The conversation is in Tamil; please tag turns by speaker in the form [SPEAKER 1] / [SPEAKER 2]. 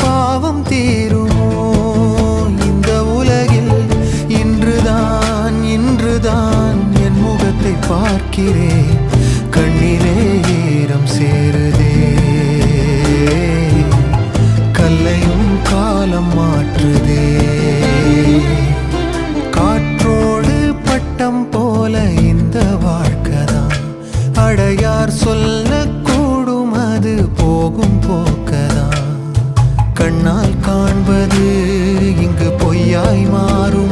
[SPEAKER 1] பாவம் தீருமோ இந்த உலகில்? இன்றுதான் என் முகத்தை பார்க்கிறேன், கண்ணிலே ஈரம் சேருதே. கல்லையும் காலம் மாற்றுதே. காற்றோடு பட்டம் போல இந்த வாழ்க்கைதான், அடையார் சொல்லக்கூடும் அது போகும் போக்கதான். கண்ணால் காண்பது இங்கு பொய்யாய் மாறும்.